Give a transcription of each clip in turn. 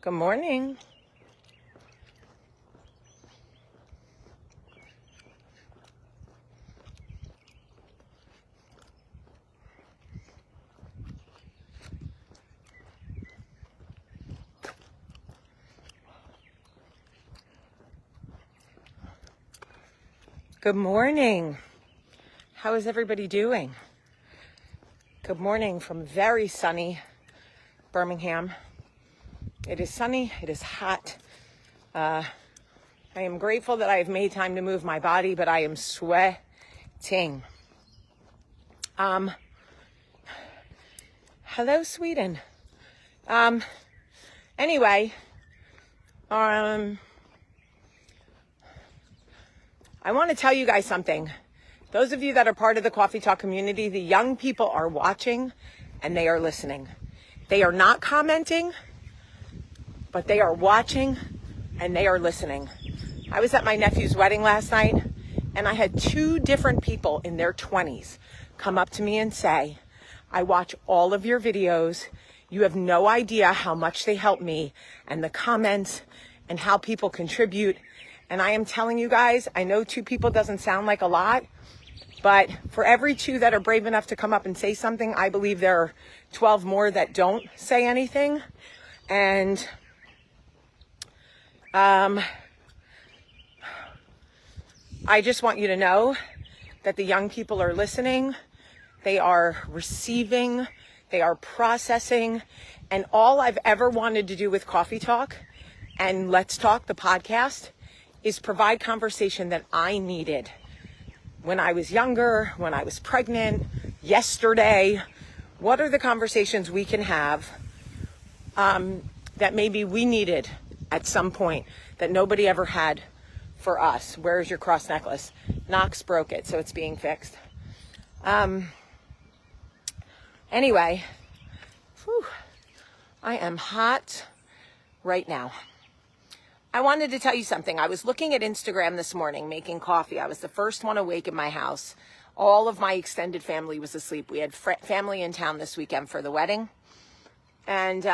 Good morning. Good morning. How is everybody doing? Good morning from very sunny Birmingham. It is sunny. It is hot. I am grateful that I have made time to move my body, but I am sweating. Hello, Sweden. Anyway, I want to tell you guys something. Those of you that are part of the Coffee Talk community, the young people are watching and they are listening. They are not commenting, but they are watching and they are listening. I was at my nephew's wedding last night and I had 2 different people in their 20s come up to me and say, I watch all of your videos. You have no idea how much they help me, and the comments and how people contribute. And I am telling you guys, I know 2 people doesn't sound like a lot, but for every 2 that are brave enough to come up and say something, I believe there are 12 more that don't say anything. And I just want you to know that the young people are listening, they are receiving, they are processing, and all I've ever wanted to do with Coffee Talk and Let's Talk, the podcast, is provide conversation that I needed when I was younger, when I was pregnant, yesterday. What are the conversations we can have that maybe we needed at some point that nobody ever had for us? Where's your cross necklace? Knox broke it, so it's being fixed. Anyway, I am hot right now. I wanted to tell you something. I was looking at Instagram this morning, making coffee. I was the first one awake in my house. All of my extended family was asleep. We had family in town this weekend for the wedding. And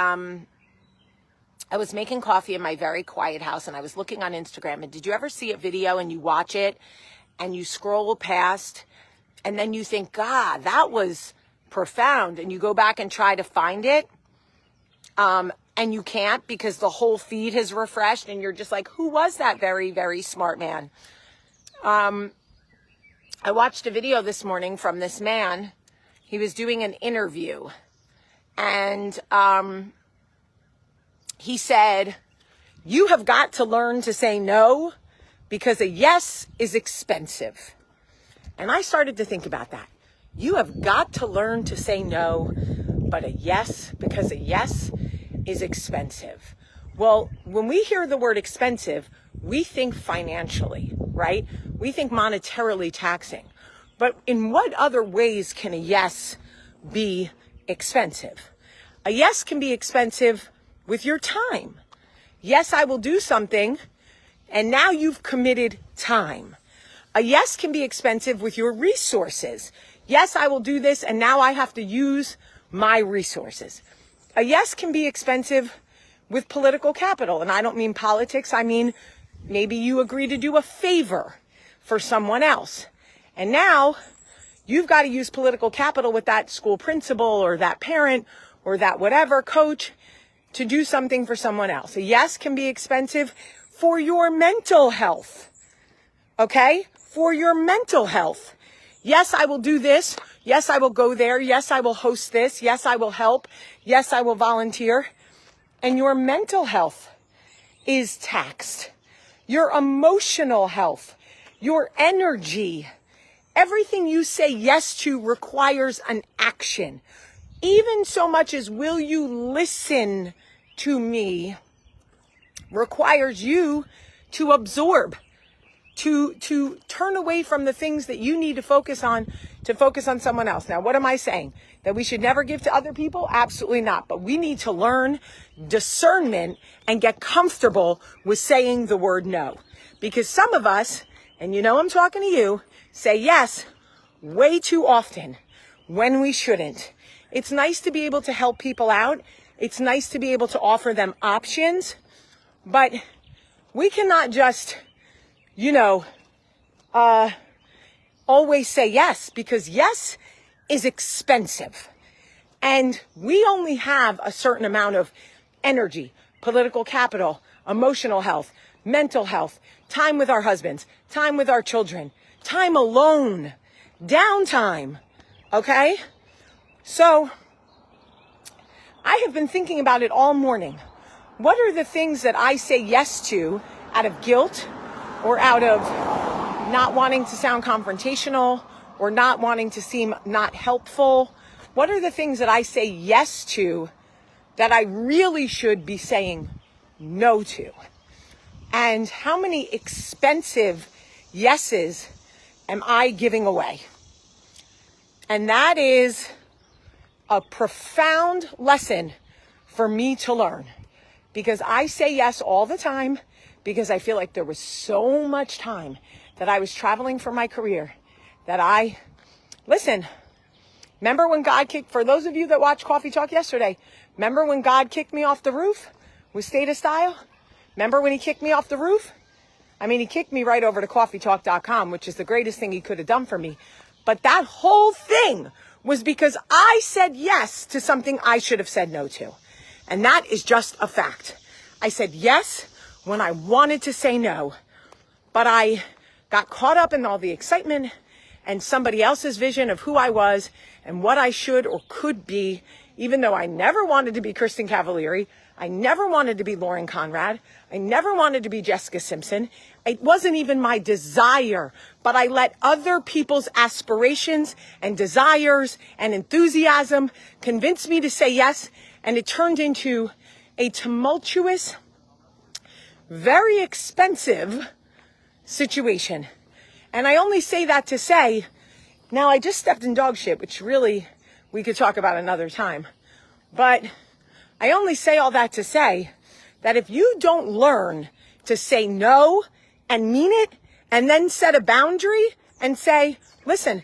I was making coffee in my very quiet house, and I was looking on Instagram. And did you ever see a video and you watch it and you scroll past and then you think, God, that was profound, and you go back and try to find it? And you can't because the whole feed has refreshed and you're just like, who was that very, very smart man? I watched a video this morning from this man. He was doing an interview and he said, you have got to learn to say no because a yes is expensive. And I started to think about that. You have got to learn to say no, but a yes, because a yes is expensive. Well, when we hear the word expensive, we think financially, right? We think monetarily taxing. But in what other ways can a yes be expensive? A yes can be expensive with your time. Yes, I will do something, and now you've committed time. A yes can be expensive with your resources. Yes, I will do this, and now I have to use my resources. A yes can be expensive with political capital, and I don't mean politics. I mean, maybe you agree to do a favor for someone else, and now you've got to use political capital with that school principal or that parent or that whatever coach to do something for someone else. A yes can be expensive for your mental health, okay? For your mental health. Yes, I will do this. Yes, I will go there. Yes, I will host this. Yes, I will help. Yes, I will volunteer. And your mental health is taxed. Your emotional health, your energy, everything you say yes to requires an action. Even so much as will you listen to me requires you to absorb, to turn away from the things that you need to focus on someone else. Now, what am I saying? That we should never give to other people? Absolutely not. But we need to learn discernment and get comfortable with saying the word no. Because some of us, and you know I'm talking to you, say yes way too often when we shouldn't. It's nice to be able to help people out. It's nice to be able to offer them options, but we cannot just, always say yes, because yes is expensive. And we only have a certain amount of energy, political capital, emotional health, mental health, time with our husbands, time with our children, time alone, downtime. Okay? So I have been thinking about it all morning. What are the things that I say yes to out of guilt or out of not wanting to sound confrontational or not wanting to seem not helpful? What are the things that I say yes to that I really should be saying no to? And how many expensive yeses am I giving away? And that is a profound lesson for me to learn, because I say yes all the time because I feel like there was so much time that I was traveling for my career that listen, remember when God kicked, for those of you that watched Coffee Talk yesterday, remember when God kicked me off the roof with State of Style? Remember when he kicked me off the roof? I mean, he kicked me right over to coffeetalk.com, which is the greatest thing he could have done for me. But that whole thing was because I said yes to something I should have said no to. And that is just a fact. I said yes when I wanted to say no, but I got caught up in all the excitement and somebody else's vision of who I was and what I should or could be, even though I never wanted to be Kristen Cavalieri. I never wanted to be Lauren Conrad. I never wanted to be Jessica Simpson. It wasn't even my desire, but I let other people's aspirations and desires and enthusiasm convince me to say yes, and it turned into a tumultuous, very expensive situation. And I only say that to say, now I just stepped in dog shit, which really we could talk about another time. But I only say all that to say that if you don't learn to say no and mean it, and then set a boundary and say, listen,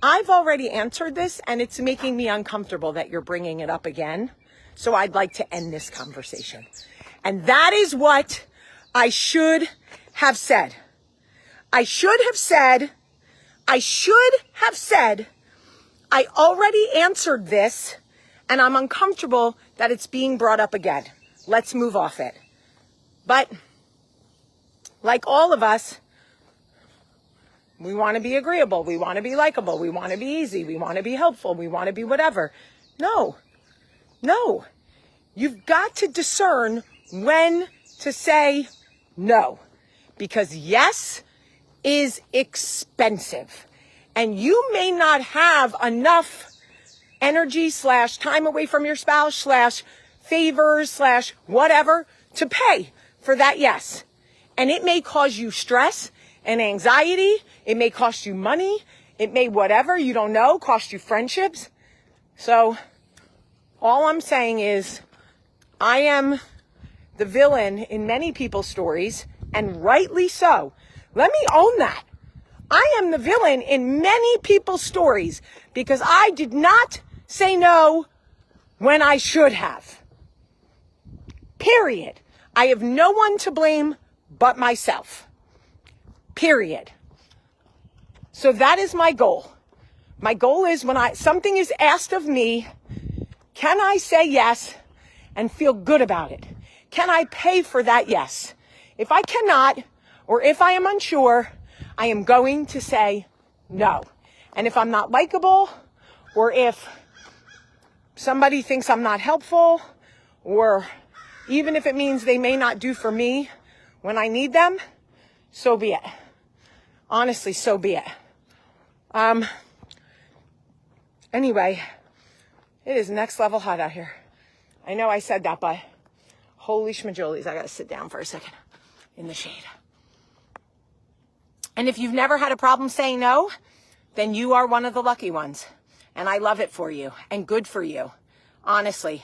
I've already answered this and it's making me uncomfortable that you're bringing it up again. So I'd like to end this conversation. And that is what I should have said. I already answered this and I'm uncomfortable that it's being brought up again. Let's move off it. But like all of us, we want to be agreeable. We want to be likable. We want to be easy. We want to be helpful. We want to be whatever. No. You've got to discern when to say no, because yes is expensive, and you may not have enough energy / time away from your spouse / favors / whatever to pay for that yes. And it may cause you stress and anxiety. It may cost you money. It may whatever, you don't know, cost you friendships. So all I'm saying is I am the villain in many people's stories, and rightly so. Let me own that. I am the villain in many people's stories because I did not say no when I should have. Period. I have no one to blame but myself. Period. So that is my goal. My goal is when something is asked of me, can I say yes and feel good about it? Can I pay for that yes? If I cannot, or if I am unsure, I am going to say no. And if I'm not likable, or if somebody thinks I'm not helpful, or even if it means they may not do for me when I need them, so be it. Honestly, so be it. Anyway, it is next level hot out here. I know I said that, but holy schmajolies, I gotta sit down for a second in the shade. And if you've never had a problem saying no, then you are one of the lucky ones. And I love it for you and good for you, honestly.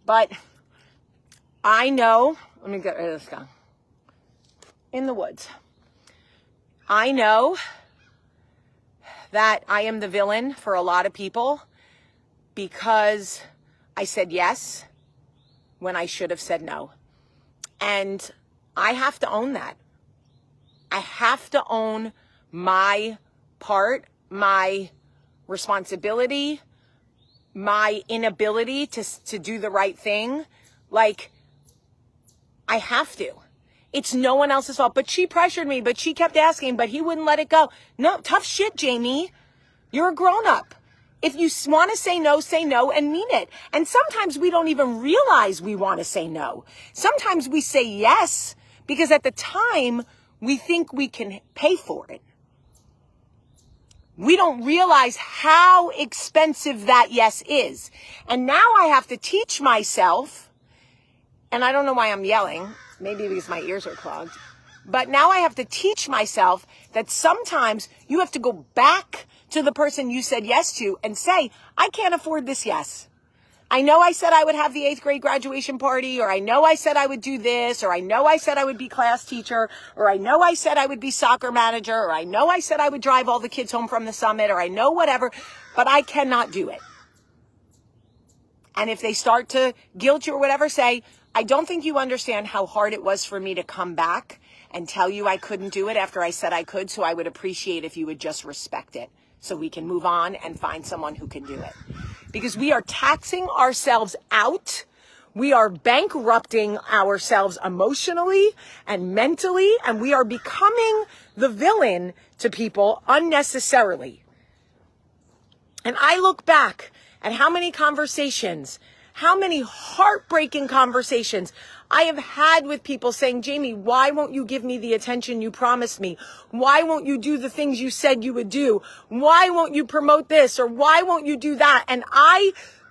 But I know, let me get rid of this gun. In the woods. I know that I am the villain for a lot of people because I said yes when I should have said no. And I have to own that. I have to own my part, my responsibility, my inability to do the right thing. Like, I have to. It's no one else's fault. But she pressured me, but she kept asking, but he wouldn't let it go. No, tough shit, Jamie. You're a grown-up. If you want to say no and mean it. And sometimes we don't even realize we want to say no. Sometimes we say yes because at the time we think we can pay for it. We don't realize how expensive that yes is. And now I have to teach myself, and I don't know why I'm yelling, maybe because my ears are clogged, but now I have to teach myself that sometimes you have to go back to the person you said yes to and say, I can't afford this yes. I know I said I would have the 8th grade graduation party, or I know I said I would do this, or I know I said I would be class teacher, or I know I said I would be soccer manager, or I know I said I would drive all the kids home from the summit, or I know whatever, but I cannot do it. And if they start to guilt you or whatever, say, I don't think you understand how hard it was for me to come back and tell you I couldn't do it after I said I could, so I would appreciate if you would just respect it so we can move on and find someone who can do it. Because we are taxing ourselves out. We are bankrupting ourselves emotionally and mentally, and we are becoming the villain to people unnecessarily. And I look back at how many conversations, how many heartbreaking conversations I have had with people saying, Jamie, why won't you give me the attention you promised me? Why won't you do the things you said you would do? Why won't you promote this? Or why won't you do that? And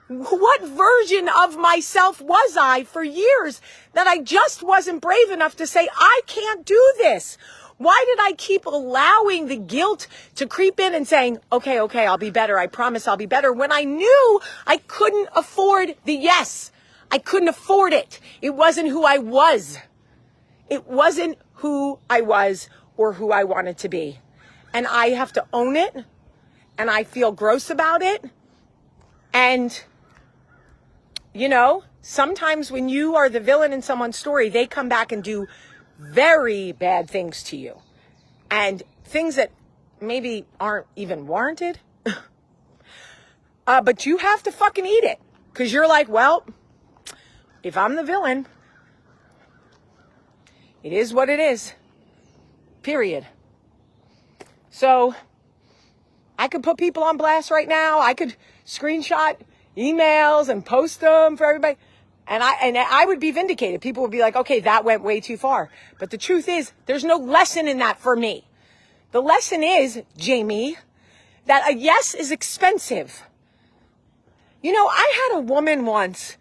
what version of myself was I for years that I just wasn't brave enough to say, I can't do this? Why did I keep allowing the guilt to creep in and saying, okay, I'll be better. I promise I'll be better, when I knew I couldn't afford the yes. I couldn't afford it. It wasn't who I was. It wasn't who I was or who I wanted to be. And I have to own it. And I feel gross about it. And, you know, sometimes when you are the villain in someone's story, they come back and do very bad things to you. And things that maybe aren't even warranted. But you have to fucking eat it. Because you're like, well, if I'm the villain, it is what it is. Period. So I could put people on blast right now. I could screenshot emails and post them for everybody. And I would be vindicated. People would be like, okay, that went way too far. But the truth is, there's no lesson in that for me. The lesson is, Jamie, that a yes is expensive. You know, I had a woman once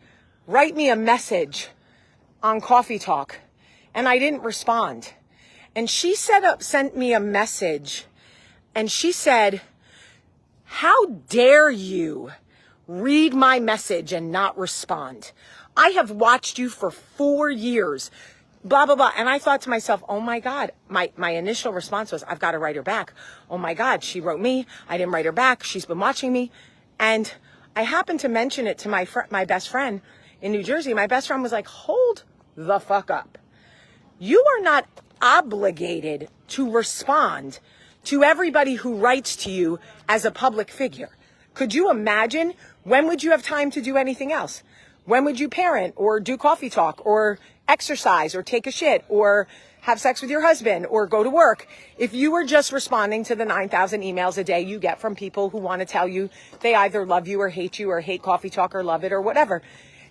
write me a message on Coffee Talk, and I didn't respond. And she sent me a message, and she said, how dare you read my message and not respond? I have watched you for 4 years, blah, blah, blah. And I thought to myself, oh my God, my initial response was, I've got to write her back. Oh my God, she wrote me. I didn't write her back. She's been watching me. And I happened to mention it to my best friend in New Jersey. My best friend was like, hold the fuck up. You are not obligated to respond to everybody who writes to you as a public figure. Could you imagine? When would you have time to do anything else? When would you parent or do Coffee Talk or exercise or take a shit or have sex with your husband or go to work if you were just responding to the 9,000 emails a day you get from people who want to tell you they either love you or hate Coffee Talk or love it or whatever?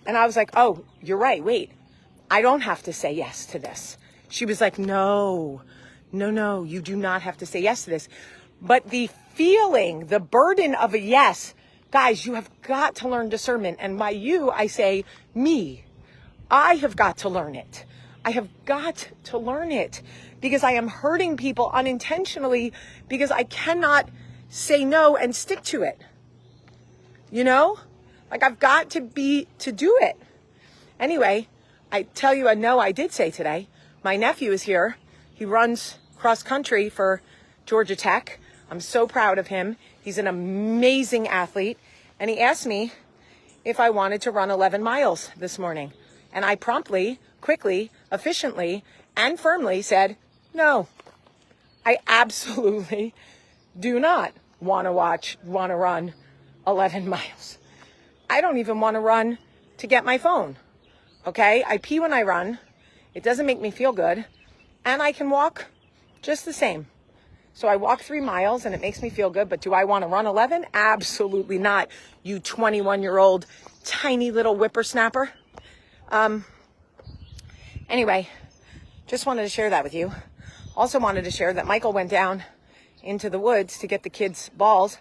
And I was like, oh, you're right. Wait, I don't have to say yes to this. She was like, no, you do not have to say yes to this. But the feeling, the burden of a yes, guys, you have got to learn discernment. And by you, I say me. I have got to learn it. I have got to learn it because I am hurting people unintentionally because I cannot say no and stick to it. You know, like I've got to do it. Anyway, I tell you a no I did say today. My nephew is here. He runs cross country for Georgia Tech. I'm so proud of him. He's an amazing athlete. And he asked me if I wanted to run 11 miles this morning. And I promptly, quickly, efficiently, and firmly said, no, I absolutely do not want to run 11 miles. I don't even want to run to get my phone. Okay? I pee when I run. It doesn't make me feel good. And I can walk just the same. So I walk 3 miles and it makes me feel good. But do I want to run 11? Absolutely not, you 21-year-old tiny little whippersnapper. Anyway, just wanted to share that with you. Also wanted to share that Michael went down into the woods to get the kids' balls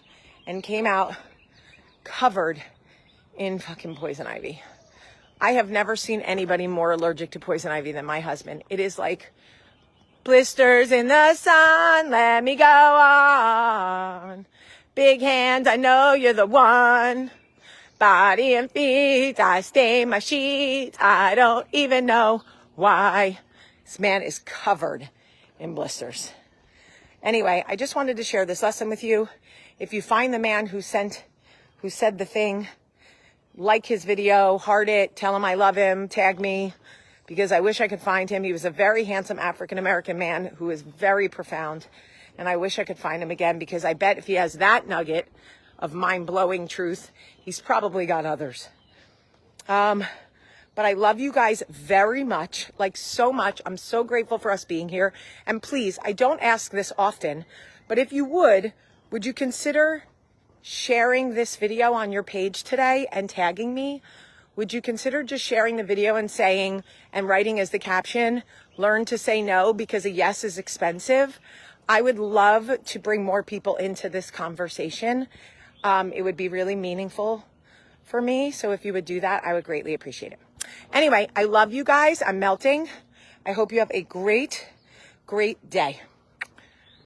and came out covered in fucking poison ivy. I have never seen anybody more allergic to poison ivy than my husband. It is like blisters in the sun, let me go on. Big hands, I know you're the one. Body and feet, I stain my sheets. I don't even know why. This man is covered in blisters. Anyway, I just wanted to share this lesson with you. If you find the man who said the thing, like his video, heart it, tell him I love him, tag me, because I wish I could find him. He was a very handsome African-American man who is very profound, and I wish I could find him again, because I bet if he has that nugget of mind-blowing truth, he's probably got others. But I love you guys very much, like so much. I'm so grateful for us being here. And please, I don't ask this often, but if you would you consider sharing this video on your page today and tagging me? Would you consider just sharing the video and saying, and writing as the caption, learn to say no because a yes is expensive? I would love to bring more people into this conversation. It would be really meaningful for me. So if you would do that, I would greatly appreciate it. Anyway, I love you guys. I'm melting. I hope you have a great, great day.